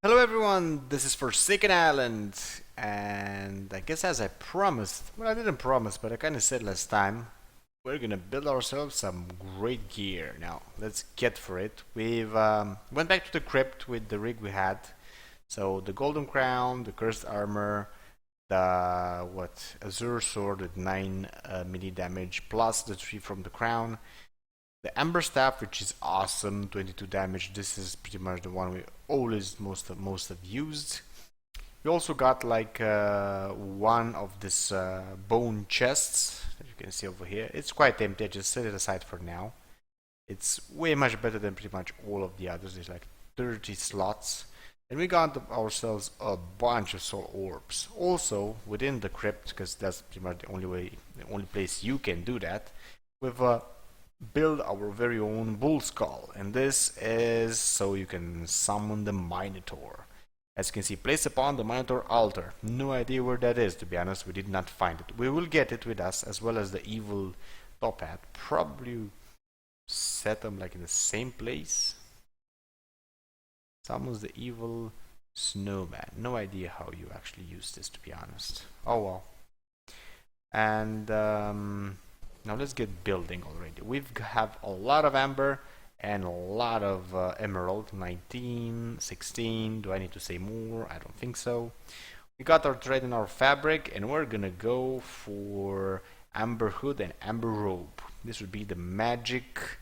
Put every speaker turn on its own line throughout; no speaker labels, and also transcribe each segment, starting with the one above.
Hello everyone, this is Forsaken Island, and I guess as I promised, well I didn't promise, but I kinda said last time, we're gonna build ourselves some great gear. Now, let's get for it. We've went back to the crypt with the rig we had. So the golden crown, the cursed armor, the azure sword with 9 melee damage, plus the 3 from the crown, the Amber Staff, which is awesome, 22 damage. This is pretty much the one we always most have used. We also got like one of this bone chests that you can see over here. It's quite empty. I just set it aside for now. It's way much better than pretty much all of the others. There's like 30 slots. And we got ourselves a bunch of soul orbs. Also, within the crypt, because that's pretty much the only place you can do that, we've build our very own bull skull, and this is so you can summon the Minotaur. As you can see, place upon the Minotaur altar. No idea where that is, to be honest. We did not find it. We will get it with us, as well as the evil top hat. Probably set them like in the same place. Summons the evil snowman. No idea how you actually use this, to be honest. Oh well. And now let's get building already. We have a lot of amber and a lot of emerald. 19, 16. Do I need to say more? I don't think so. We got our thread and our fabric, and we're gonna go for amber hood and amber robe. This would be the magic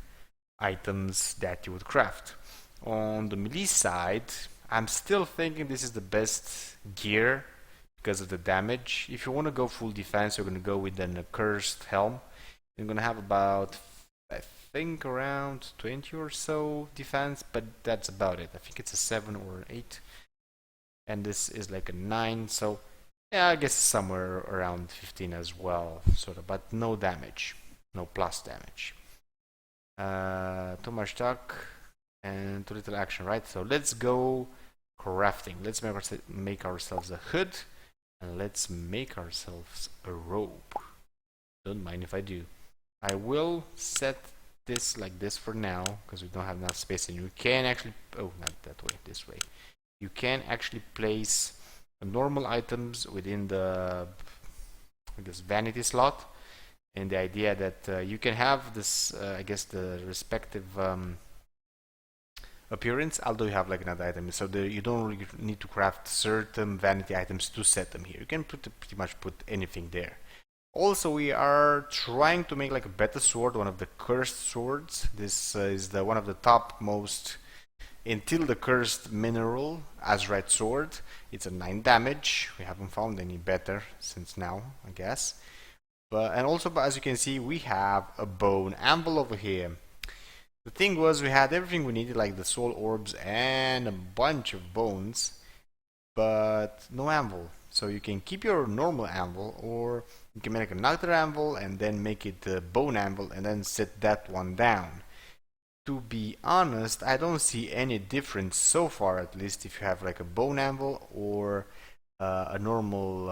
items that you would craft. On the melee side, I'm still thinking this is the best gear because of the damage. If you want to go full defense, you're gonna go with an accursed helm. You're gonna have about, I think, around 20 or so defense, but that's about it. I think it's a 7 or an 8, and this is like a 9, so yeah, I guess somewhere around 15 as well, sort of, but no damage, no plus damage. Too much talk and too little action, right? So let's go crafting. Let's make ourselves a hood, and let's make ourselves a robe. Don't mind if I do. I will set this like this for now because we don't have enough space, and you can actually, oh, not that way, this way. You can actually place normal items within the, I guess, vanity slot, and the idea that you can have this, I guess, the respective appearance, although you have like another item, so you don't really need to craft certain vanity items to set them here. You can pretty much put anything there. Also, we are trying to make like a better sword, one of the cursed swords. This is the one of the top most until the cursed mineral azurite sword. It's a 9 damage. We haven't found any better since now, I guess. And also, as you can see, we have a bone anvil over here. The thing was, we had everything we needed, like the soul orbs and a bunch of bones, but no anvil. So you can keep your normal anvil, or you can make another anvil and then make it a bone anvil and then set that one down. To be honest, I don't see any difference so far, at least, if you have like a bone anvil or a normal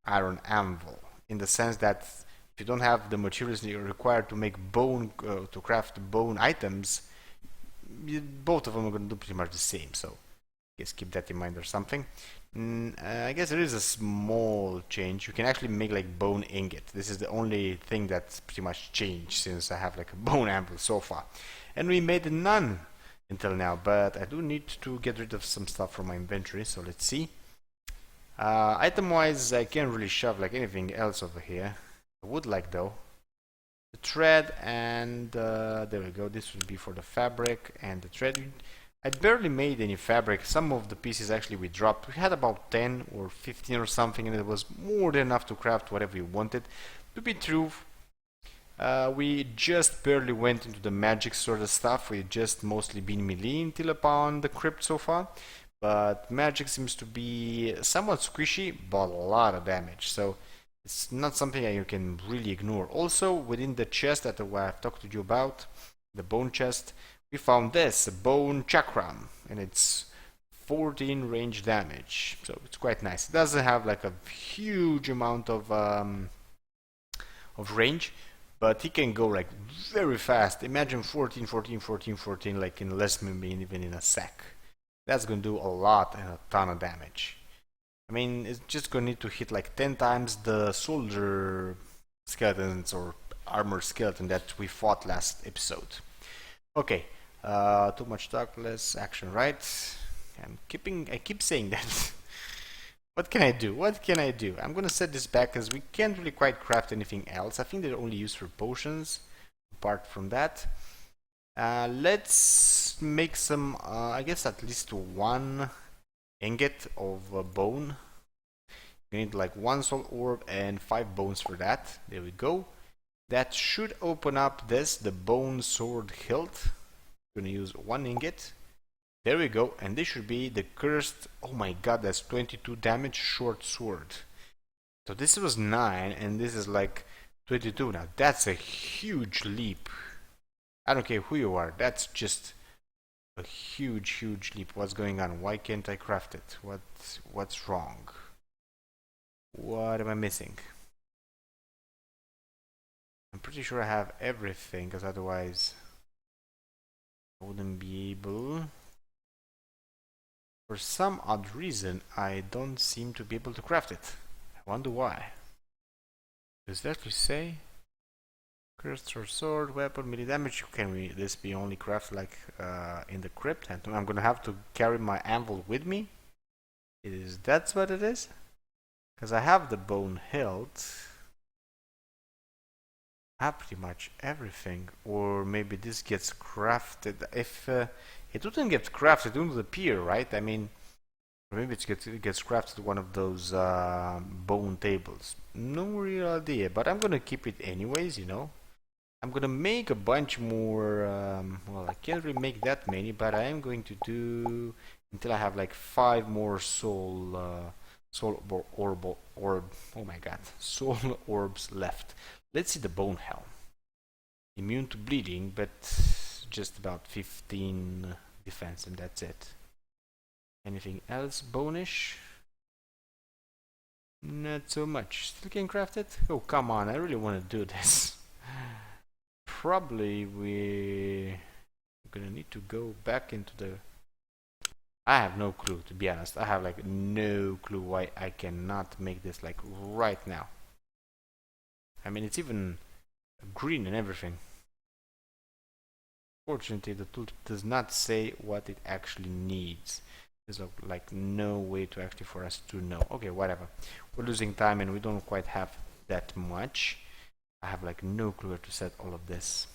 iron anvil. In the sense that if you don't have the materials you require to make to craft bone items, both of them are going to do pretty much the same. So I guess keep that in mind or something. I guess there is a small change. You can actually make like bone ingot. This is the only thing that's pretty much changed since I have like a bone anvil so far. And we made none until now, but I do need to get rid of some stuff from my inventory, so let's see. Item wise, I can't really shove like anything else over here. I would like though. The thread, and there we go. This would be for the fabric and the thread. I barely made any fabric. Some of the pieces actually we dropped. We had about 10 or 15 or something, and it was more than enough to craft whatever we wanted. To be true, we just barely went into the magic sort of stuff. We just mostly been melee until upon the crypt so far. But magic seems to be somewhat squishy, but a lot of damage. So it's not something that you can really ignore. Also, within the chest that I've talked to you about, the bone chest, we found this, a bone chakram, and it's 14 range damage, so it's quite nice. It doesn't have like a huge amount of range, but he can go like very fast. Imagine 14, 14, 14, 14, like in less than even in a sec. That's gonna do a lot and a ton of damage. I mean, it's just gonna need to hit like 10 times the soldier skeletons or armor skeleton that we fought last episode. Okay, too much talk, less action, right? I keep saying that. What can I do? What can I do? I'm gonna set this back because we can't really quite craft anything else. I think they're only used for potions. Apart from that, let's make some, I guess at least one ingot of bone. You need like one soul orb and 5 bones for that. There we go. That should open up this, the bone sword hilt. I'm gonna use 1 ingot. There we go, and this should be the cursed, oh my god, that's 22 damage short sword. So this was 9, and this is like 22 now. That's a huge leap. I don't care who you are, that's just a huge leap. What's going on? Why can't I craft it? What's wrong? What am I missing? I'm pretty sure I have everything, because otherwise I wouldn't be able. For some odd reason, I don't seem to be able to craft it. I wonder why. Does that actually say? Cursed or sword, weapon, melee damage. Can this be only crafted like in the crypt? And I'm gonna have to carry my anvil with me? That's what it is? Because I have the bone hilt. I have pretty much everything. Or maybe this gets crafted. If it wouldn't get crafted, it wouldn't appear, right? I mean, maybe it gets crafted one of those bone tables. No real idea, but I'm gonna keep it anyways, you know. I'm gonna make a bunch more. Well, I can't really make that many, but I am going to do until I have like 5 more soul orb. Oh my god, soul orbs left. Let's see the bone helm. Immune to bleeding, but just about 15 defense, and that's it. Anything else bonish? Not so much. Still can craft it? Oh, come on, I really want to do this. Probably we're gonna need to go back into the... I have no clue, to be honest. I have like no clue why I cannot make this like right now. I mean, it's even green and everything. Fortunately, the tool does not say what it actually needs. There's like no way to actually for us to know. Okay, whatever. We're losing time and we don't quite have that much. I have like no clue where to set all of this.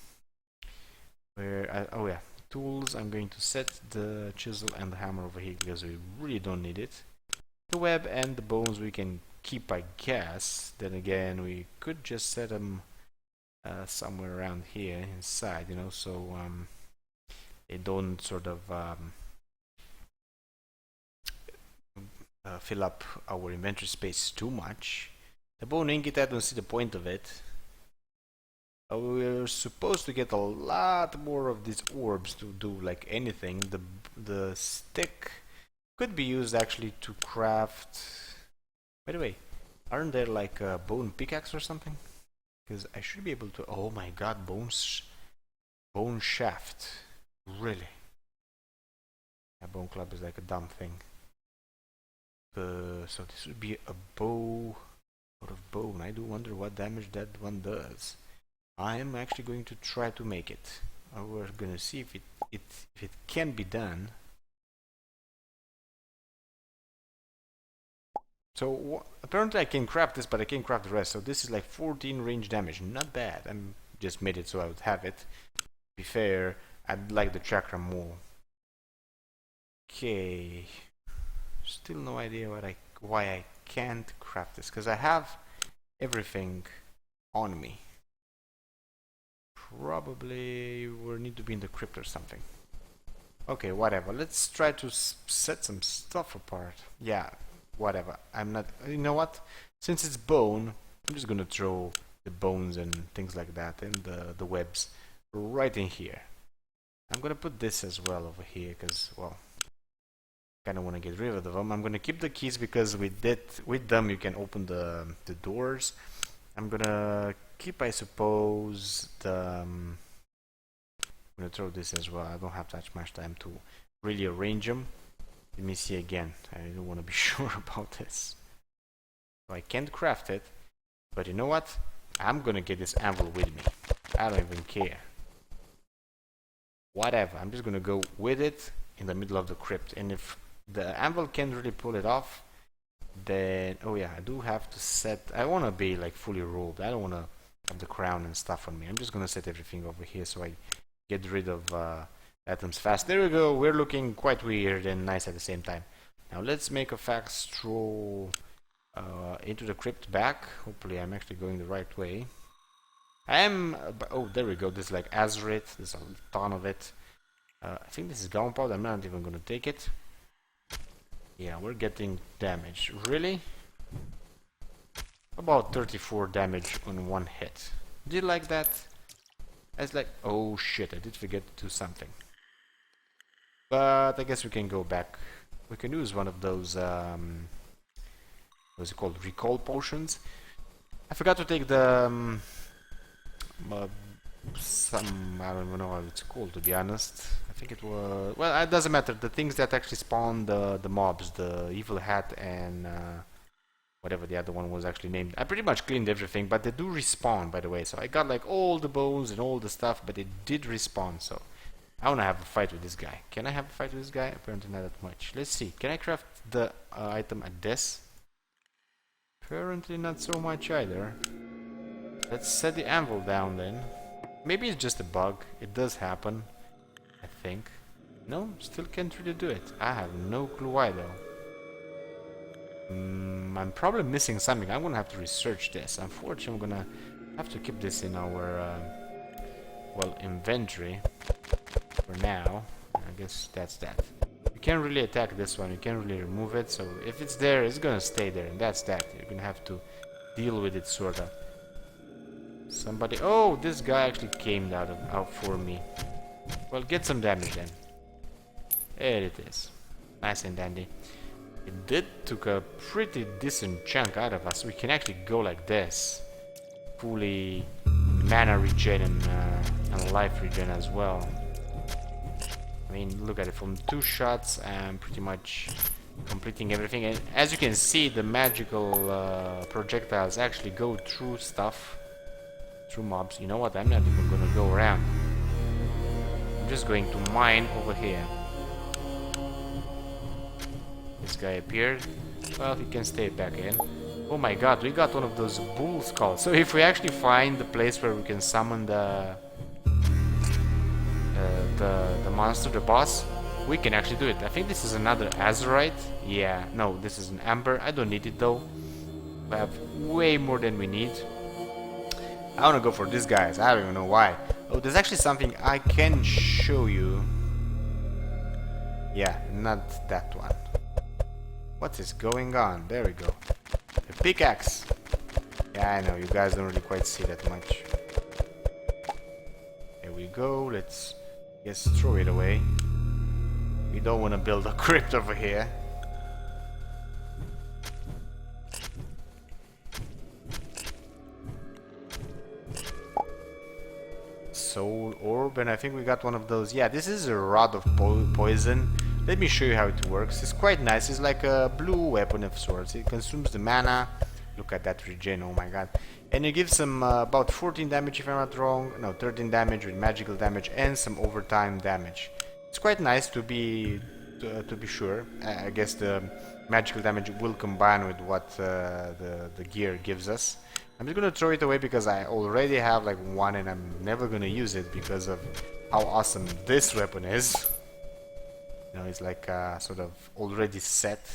Oh yeah, tools. I'm going to set the chisel and the hammer over here because we really don't need it. The web and the bones we can keep, I guess. Then again, we could just set them somewhere around here inside, you know, so they don't sort of fill up our inventory space too much. The bone ingot, I don't see the point of it. We're supposed to get a lot more of these orbs to do like anything. The stick could be used actually to craft. By the way, aren't there like a bone pickaxe or something? Because I should be able to. Oh my god, bone shaft. Really? A bone club is like a dumb thing. So this would be a bow out of bone. I do wonder what damage that one does. I am actually going to try to make it. We're gonna see if it can be done. So apparently I can craft this, but I can't craft the rest. So this is like 14 range damage. Not bad. I just made it so I would have it. To be fair, I'd like the chakra more. Okay. Still no idea why I can't craft this, because I have everything on me. Probably we need to be in the crypt or something. Okay, whatever. Let's try to set some stuff apart. Yeah, whatever. I'm not... You know what? Since it's bone, I'm just gonna throw the bones and things like that and the webs right in here. I'm gonna put this as well over here because, well, kind of want to get rid of them. I'm gonna keep the keys because with them you can open the doors. I'm gonna keep, I suppose, I'm gonna throw this as well. I don't have that much time to really arrange them. Let me see again. I don't want to be sure about this. So I can't craft it. But you know what? I'm gonna get this anvil with me. I don't even care. Whatever. I'm just gonna go with it in the middle of the crypt. And if the anvil can't really pull it off, then... Oh yeah, I do have to set... I want to be like fully robed. I don't want to have the crown and stuff on me. I'm just gonna set everything over here so I get rid of items fast. There we go. We're looking quite weird and nice at the same time. Now let's make a fast stroll into the crypt back. Hopefully I'm actually going the right way. I am... oh, there we go. This is like azurite. There's a ton of it. I think this is gunpowder. I'm not even gonna take it. Yeah, we're getting damage. Really? About 34 damage on one hit. Did you like that? It's like... oh shit, I did forget to do something. But I guess we can go back. We can use one of those... what's it called? Recall potions. I forgot to take the... I don't even know how it's called, to be honest. I think it was... well, it doesn't matter. The things that actually spawn the mobs. The evil hat and... whatever the other one was actually named. I pretty much cleaned everything, but they do respawn, by the way. So I got like all the bones and all the stuff, but it did respawn, so... I want to have a fight with this guy. Can I have a fight with this guy? Apparently not that much. Let's see. Can I craft the item at this? Apparently not so much either. Let's set the anvil down then. Maybe it's just a bug. It does happen, I think. No, still can't really do it. I have no clue why though. I'm probably missing something. I'm gonna have to research this. Unfortunately, I'm gonna have to keep this in our well, inventory for now. I guess that's that. You can't really attack this one. You can't really remove it. So if it's there, it's gonna stay there, and that's that. You're gonna have to deal with it, sorta. Somebody... oh, this guy actually came out for me. Well, get some damage then. There it is. Nice and dandy. It did took a pretty decent chunk out of us. We can actually go like this. Fully mana regen and life regen as well. I mean, look at it. From 2 shots, I'm pretty much completing everything. And as you can see, the magical projectiles actually go through stuff. Through mobs. You know what? I'm not even gonna go around. I'm just going to mine over here. This guy appeared. Well, he can stay back in. Oh my god, we got one of those bull skulls. So if we actually find the place where we can summon the monster, the boss, we can actually do it. I think this is another azurite. Yeah, no, this is an amber. I don't need it though. We have way more than we need. I want to go for this guys. I don't even know why. Oh, there's actually something I can show you. Yeah, not that one. What is going on? There we go. A pickaxe. Yeah, I know. You guys don't really quite see that much. Here we go. Let's just throw it away. We don't want to build a crypt over here. Soul orb, and I think we got one of those. Yeah, this is a rod of poison. Let me show you how it works. It's quite nice. It's like a blue weapon of sorts. It consumes the mana. Look at that regen, oh my god. And it gives some about 14 damage if I'm not wrong. No, 13 damage with magical damage and some overtime damage. It's quite nice to be sure. I guess the magical damage will combine with what the gear gives us. I'm just gonna throw it away because I already have like one and I'm never gonna use it because of how awesome this weapon is. You know, it's like sort of already set.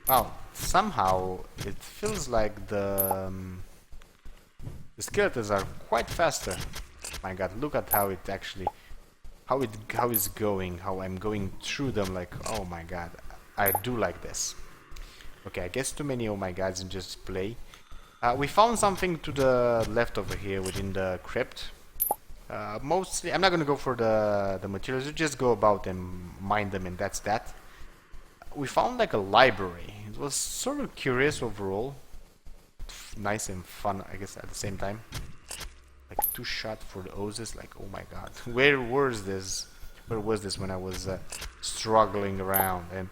Wow, somehow it feels like the skeletons are quite faster. My god, look at how it actually, how it's going, how I'm going through them. Like, oh my god, I do like this. Okay, I guess too many oh my gods in just play. We found something to the left over here within the crypt. Mostly, I'm not gonna go for the materials. You just go about and mine them, and that's that. We found like a library. It was sort of curious overall. Nice and fun, I guess, at the same time. Like 2 shots for the Oasis. Like, oh my god, where was this? Where was this when I was struggling around? And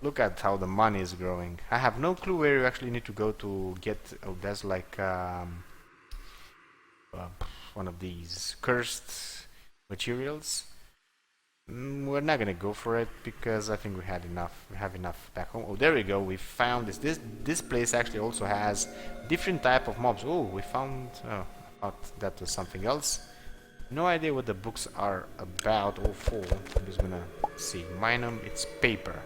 look at how the money is growing. I have no clue where you actually need to go to get... Oh, that's like uh, one of these cursed materials. We're not gonna go for it because I think we had enough. We have enough back home. Oh, there we go. We found this. This place actually also has different type of mobs. Oh, we found. Oh, I thought that was something else. No idea what the books are about or for. I'm just gonna see. Mine them. It's paper.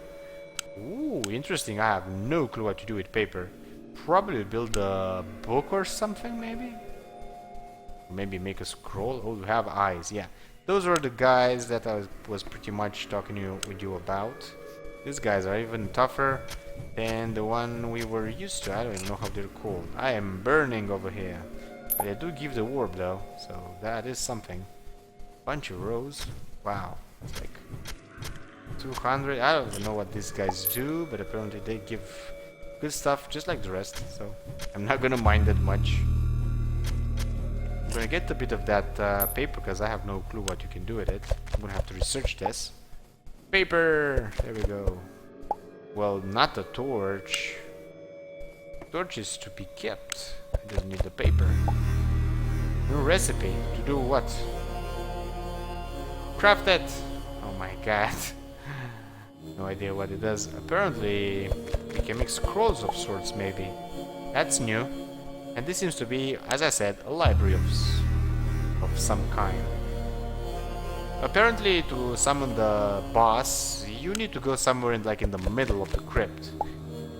Ooh, interesting. I have no clue what to do with paper. Probably build a book or something, maybe. Maybe make a scroll. Oh, we have eyes. Yeah. Those are the guys that I was pretty much talking with you about. These guys are even tougher than the one we were used to. I don't even know how they're called. I am burning over here. They do give the warp though, so that is something. Bunch of rows. Wow. It's like 200. I don't even know what these guys do, but apparently they give good stuff just like the rest, so I'm not gonna mind that much. I'm gonna get a bit of that paper because I have no clue what you can do with it. I'm gonna have to research this. Paper! There we go. Well, not a torch. Torch is to be kept. I just need the paper. New recipe. To do what? Craft it! Oh my god. No idea what it does. Apparently, we can make scrolls of sorts, maybe. That's new. And this seems to be, as I said, a library of some kind. Apparently, to summon the boss, you need to go somewhere in the middle of the crypt.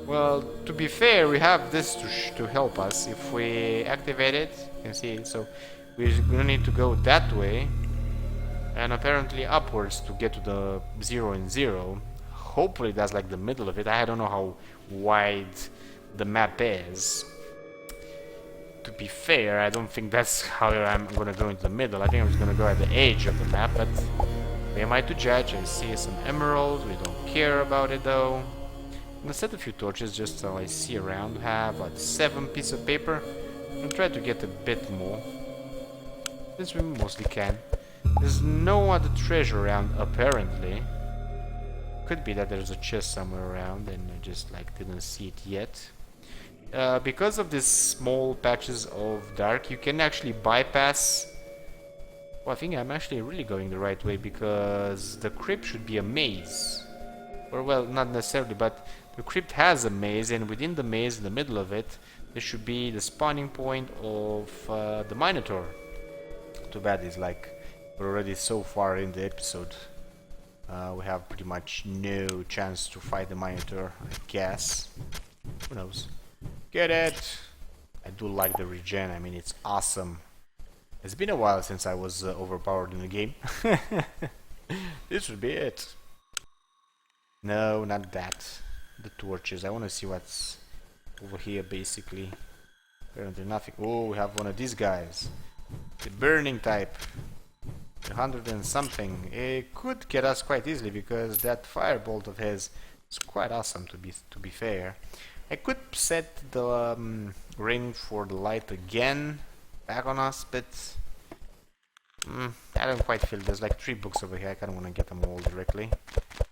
Well, to be fair, we have this to help us. If we activate it, you can see it. So we're gonna need to go that way, and apparently upwards to get to the 0 and 0. Hopefully that's like the middle of it. I don't know how wide the map is. To be fair, I don't think that's how I'm gonna go into the middle. I think I'm just gonna go at the edge of the map, but who am I to judge? I see some emeralds. We don't care about it though. I'm gonna set a few torches just so I see around. We have like 7 pieces of paper. I'm gonna try to get a bit more, since we mostly can. There's no other treasure around apparently. Could be that there's a chest somewhere around and I just didn't see it yet. Because of these small patches of dark, you can actually bypass... Well, I think I'm actually really going the right way, because the crypt should be a maze. Or, well, not necessarily, but the crypt has a maze, and within the maze, in the middle of it, there should be the spawning point of the Minotaur. Too bad it's we're already so far in the episode. We have pretty much no chance to fight the Minotaur, I guess. Who knows? Get it! I do like the regen, I mean, it's awesome. It's been a while since I was overpowered in the game. This would be it. No, not that. The torches. I want to see what's over here, basically. Apparently nothing. Oh, we have one of these guys. The burning type. 100 and something. It could get us quite easily, because that firebolt of his is quite awesome, to be fair. I could set the ring for the light again back on us, but I don't quite feel. There's 3 books over here. I kind of want to get them all directly.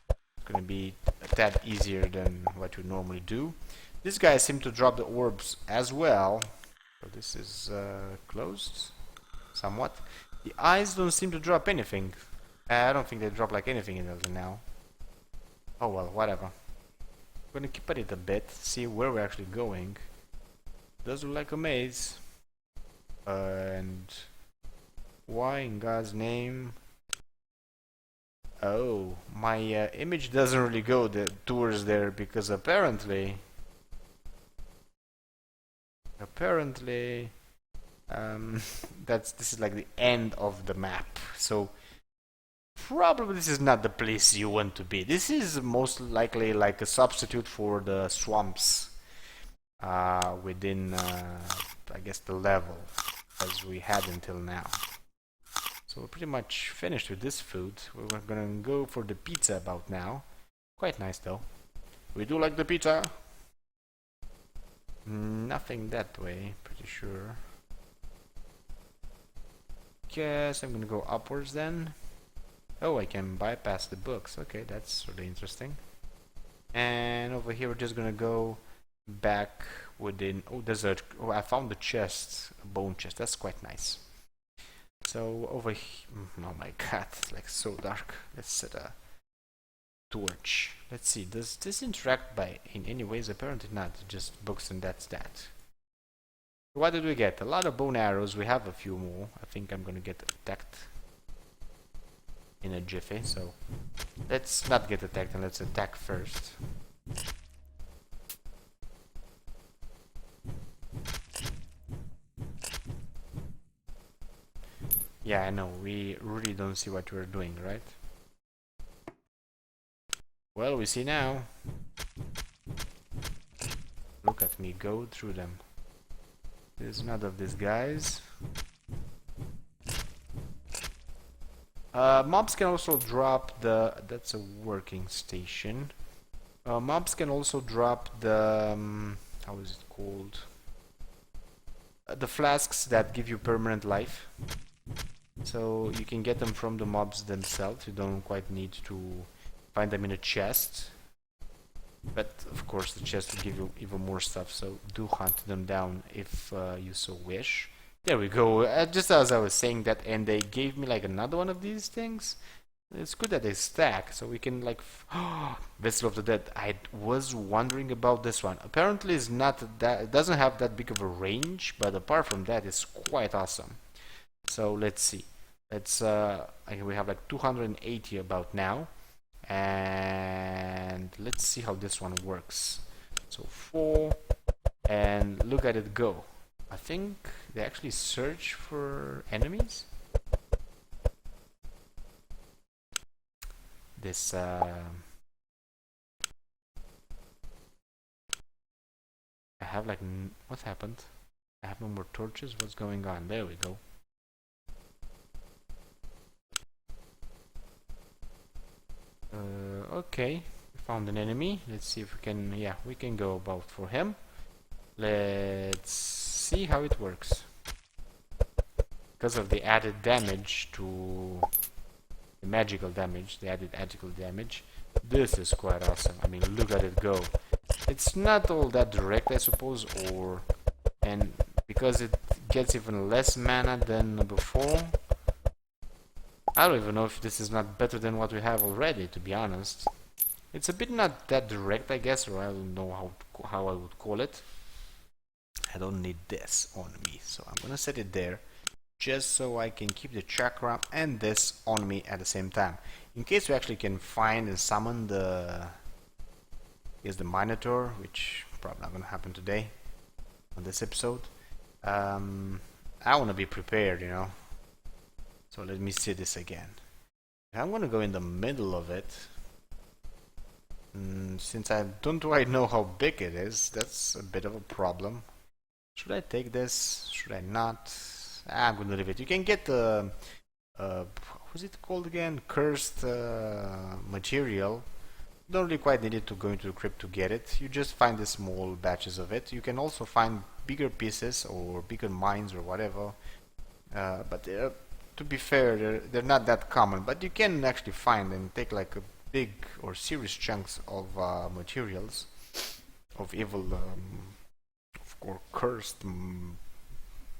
It's going to be a tad easier than what you normally do. These guys seem to drop the orbs as well. So this is closed somewhat. The eyes don't seem to drop anything. I don't think they drop anything in those now. Oh well, whatever. I'm gonna keep at it a bit, see where we're actually going. Does look like a maze. And why in God's name? Oh, my image doesn't really go towards there, because apparently this is the end of the map. So probably this is not the place you want to be. This is most likely a substitute for the swamps within, I guess, the level as we had until now. So we're pretty much finished with this food. We're gonna go for the pizza about now. Quite nice though. We do like the pizza. Nothing that way, pretty sure. Guess I'm gonna go upwards then. Oh, I can bypass the books. Okay, that's really interesting. And over here we're just gonna go back within. Oh, there's a. Oh, I found the chest, a bone chest. That's quite nice. So over here. Oh my god, it's like so dark. Let's set a torch. Let's see. Does this interact by in any ways? Apparently not. Just books and that's that. What did we get? A lot of bone arrows. We have a few more. I think I'm gonna get attacked in a jiffy. So let's not get attacked and let's attack first. Yeah, I know. We really don't see what we're doing, right? Well, we see now. Look at me go through them. There's none of these guys. Mobs can also drop the... That's a working station. Mobs can also drop the... how is it called? The flasks that give you permanent life. So you can get them from the mobs themselves. You don't quite need to find them in a chest. But of course the chest will give you even more stuff, so do hunt them down if you so wish. There we go. Just as I was saying that, and they gave me like another one of these things. It's good that they stack, so we can like... Vessel of the Dead. I was wondering about this one. Apparently it's not that... It doesn't have that big of a range, but apart from that it's quite awesome. So let's see. Let's... we have like 280 about now. And let's see how this one works. So 4, and look at it go. I think they actually search for enemies. This I have like what happened? I have no more torches. What's going on? There we go. Okay, we found an enemy. Let's see if we can... Yeah, we can go about for him. Let's see how it works. Because of the added damage to... the magical damage, the added magical damage, this is quite awesome. I mean, look at it go. It's not all that direct, I suppose, or... and because it gets even less mana than before, I don't even know if this is not better than what we have already, to be honest. It's a bit not that direct, I guess, or I don't know how I would call it. I don't need this on me, so I'm gonna set it there, just so I can keep the chakra and this on me at the same time. In case we actually can find and summon the... Here's the Minotaur, which probably not gonna happen today, on this episode. I wanna be prepared, you know. So let me see this again. I'm gonna go in the middle of it. Since I don't quite know how big it is, that's a bit of a problem. Should I take this? Should I not? I'm gonna leave it. You can get the... what's it called again? Cursed material. You don't really quite need it to go into the crypt to get it. You just find the small batches of it. You can also find bigger pieces or bigger mines or whatever. But to be fair, they're not that common, but you can actually find and take like a big or serious chunks of materials of evil or cursed.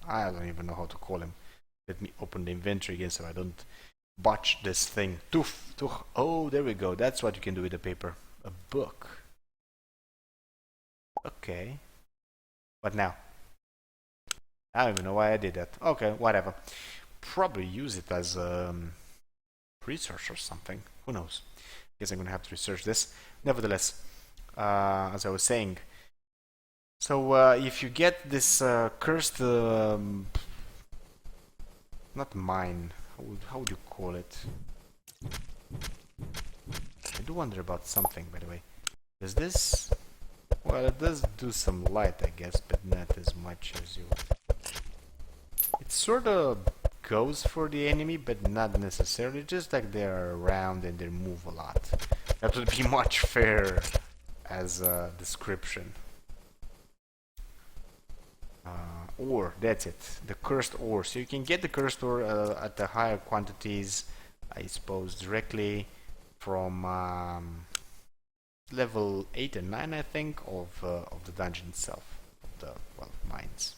I don't even know how to call him. Let me open the inventory again so I don't botch this thing. Toof, toof. Oh, there we go. That's what you can do with the paper. A book. Okay. What now? I don't even know why I did that. Okay, whatever. Probably use it as research or something. Who knows? Guess I'm gonna have to research this. Nevertheless, as I was saying, so if you get this cursed, not mine. How would you call it? I do wonder about something, by the way. Does this? Well, it does do some light, I guess, but not as much as you. It sort of goes for the enemy, but not necessarily. Just like they're around and they move a lot. That would be much fairer as a description. Ore, that's it. The cursed ore. So you can get the cursed ore at the higher quantities I suppose directly from level 8 and 9, I think, of the dungeon itself, of the, well, mines.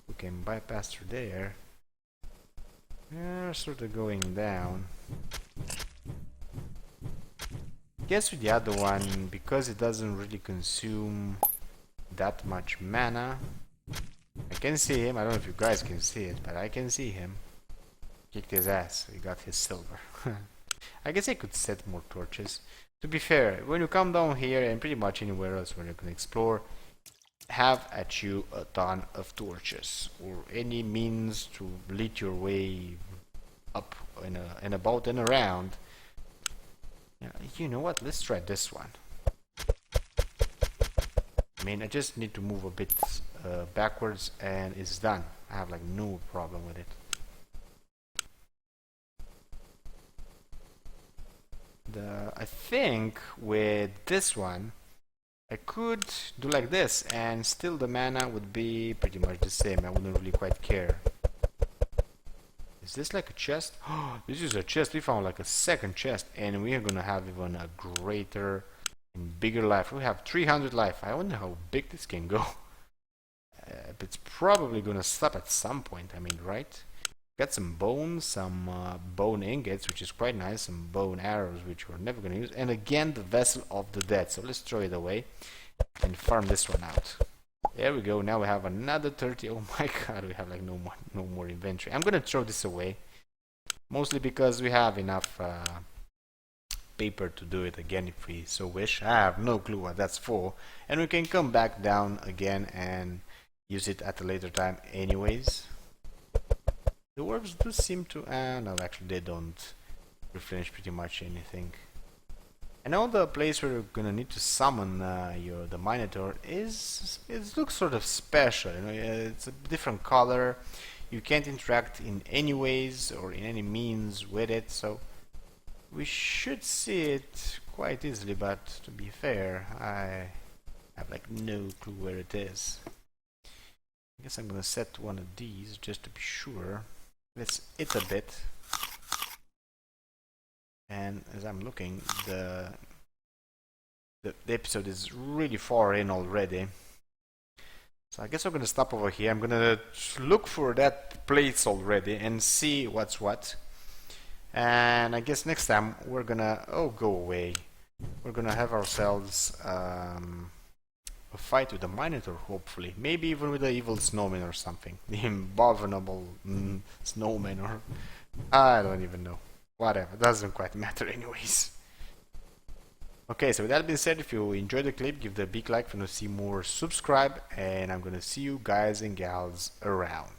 We can bypass through there. Yeah, sort of going down. Guess with the other one, because it doesn't really consume that much mana. I can see him. I don't know if you guys can see it, but I can see him. Kicked his ass. He got his silver. I guess I could set more torches. To be fair, when you come down here and pretty much anywhere else where you can explore, have at you a ton of torches or any means to lead your way up and about and around. Yeah, you know what? Let's try this one. I mean, I just need to move a bit backwards and it's done. I have like no problem with it. I think with this one I could do like this and still the mana would be pretty much the same. I wouldn't really quite care. Is this like a chest? Oh, this is a chest. We found like a second chest and we are gonna have even a greater and bigger life. We have 300 life. I wonder how big this can go. It's probably gonna stop at some point, I mean, right? Got some bones, some bone ingots, which is quite nice, some bone arrows, which we're never gonna use, and again the vessel of the dead. So let's throw it away and farm this one out. There we go. Now we have another 30. Oh my god, we have like no more inventory. I'm gonna throw this away, mostly because we have enough paper to do it again if we so wish. I have no clue what that's for, and we can come back down again and use it at a later time anyways. The orbs do seem to... no, actually they don't replenish pretty much anything. I know the place where you're gonna need to summon the Minotaur is... it looks sort of special, you know, it's a different color. You can't interact in any ways or in any means with it, so we should see it quite easily, but to be fair, I have like no clue where it is. I guess I'm gonna set one of these just to be sure. Let's hit a bit, and as I'm looking, the episode is really far in already, so I guess I'm gonna stop over here. I'm gonna look for that place already and see what's what, and I guess next time we're gonna go away. We're gonna have ourselves a fight with the Minotaur, hopefully. Maybe even with the evil snowman or something. The abominable snowman, or... I don't even know. Whatever, doesn't quite matter anyways. Okay, so with that being said, if you enjoyed the clip, give the big like. If you want to see more, subscribe. And I'm gonna see you guys and gals around.